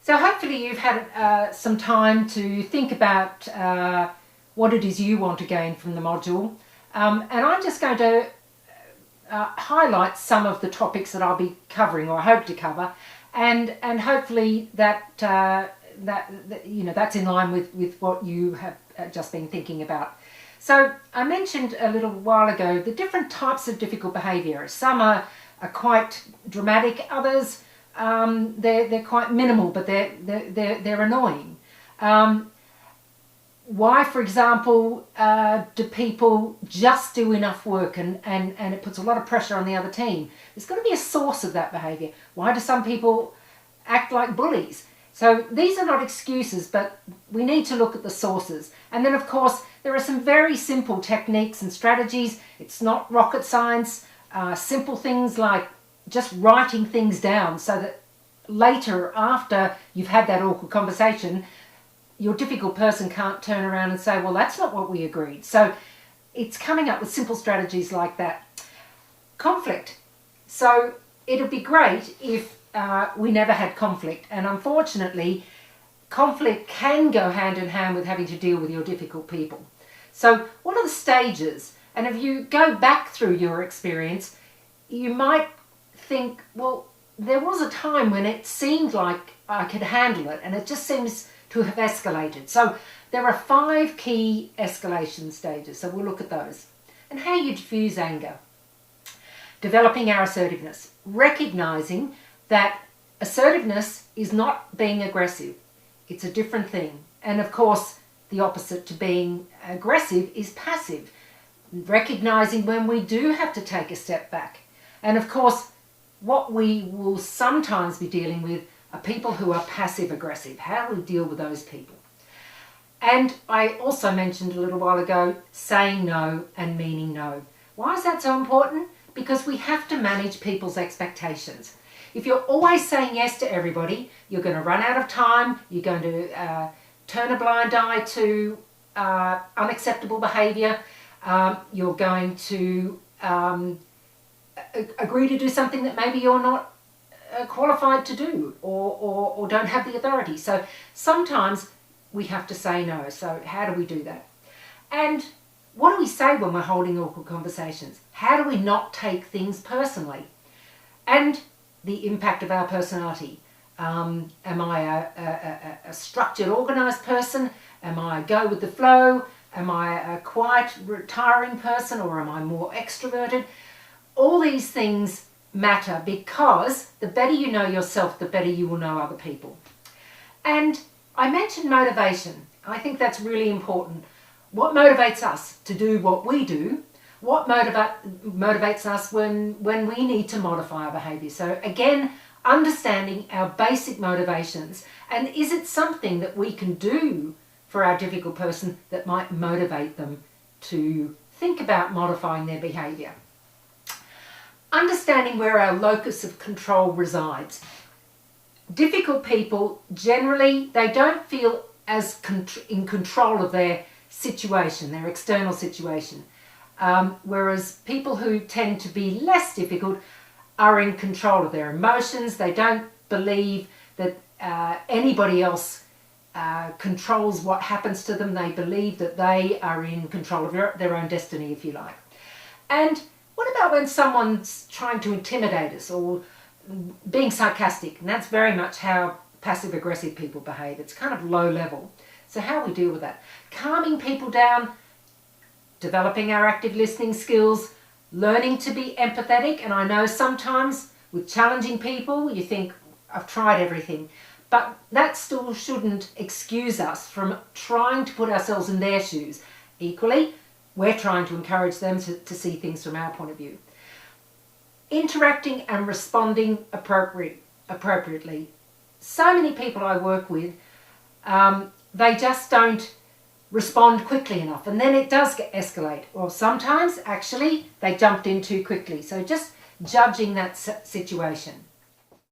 So hopefully you've had some time to think about what it is you want to gain from the module. And I'm just going to highlight some of the topics that I'll be covering, or I hope to cover, and hopefully that's in line with what you have just been thinking about. So I mentioned a little while ago the different types of difficult behaviour. Some are quite dramatic, others they're quite minimal, but they're annoying. Why, for example, do people just do enough work and it puts a lot of pressure on the other team? There's got to be a source of that behaviour. Why do some people act like bullies? So these are not excuses, but we need to look at the sources. And then, of course, there are some very simple techniques and strategies. It's not rocket science. Simple things like just writing things down so that later, after you've had that awkward conversation, your difficult person can't turn around and say, well, that's not what we agreed. So it's coming up with simple strategies like that. Conflict. So it'd be great if we never had conflict. And unfortunately, conflict can go hand in hand with having to deal with your difficult people. So what are the stages? And if you go back through your experience, you might think, well, there was a time when it seemed like I could handle it, and it just seems to have escalated. So there are 5 key escalation stages, so we'll look at those. And how you diffuse anger. Developing our assertiveness. Recognizing that assertiveness is not being aggressive. It's a different thing. And of course, the opposite to being aggressive is passive. Recognizing when we do have to take a step back. And of course, what we will sometimes be dealing with are people who are passive aggressive. How do we deal with those people? And I also mentioned a little while ago, saying no and meaning no. Why is that so important? Because we have to manage people's expectations. If you're always saying yes to everybody, you're going to run out of time, you're going to turn a blind eye to unacceptable behaviour, you're going to agree to do something that maybe you're not qualified to do or don't have the authority. So sometimes we have to say no. So how do we do that? And what do we say when we're holding awkward conversations? How do we not take things personally? And the impact of our personality. Am I a structured, organised person? Am I a go with the flow? Am I a quiet, retiring person, or am I more extroverted? All these things matter, because the better you know yourself, the better you will know other people. And I mentioned motivation. I think that's really important. What motivates us to do what we do? What motivates us when we need to modify our behaviour? So again, understanding our basic motivations, and is it something that we can do for our difficult person that might motivate them to think about modifying their behaviour? Understanding where our locus of control resides. Difficult people, generally, they don't feel as in control of their situation, their external situation. Whereas people who tend to be less difficult are in control of their emotions. They don't believe that anybody else controls what happens to them. They believe that they are in control of their own destiny, if you like. And what about when someone's trying to intimidate us or being sarcastic? And that's very much how passive-aggressive people behave. It's kind of low level. So how do we deal with that? Calming people down, developing our active listening skills, learning to be empathetic. And I know sometimes with challenging people, you think, I've tried everything. But that still shouldn't excuse us from trying to put ourselves in their shoes. Equally, we're trying to encourage them to see things from our point of view. Interacting and responding appropriately. So many people I work with, they just don't respond quickly enough, and then it does escalate. Or sometimes, actually, they jumped in too quickly. So just judging that situation.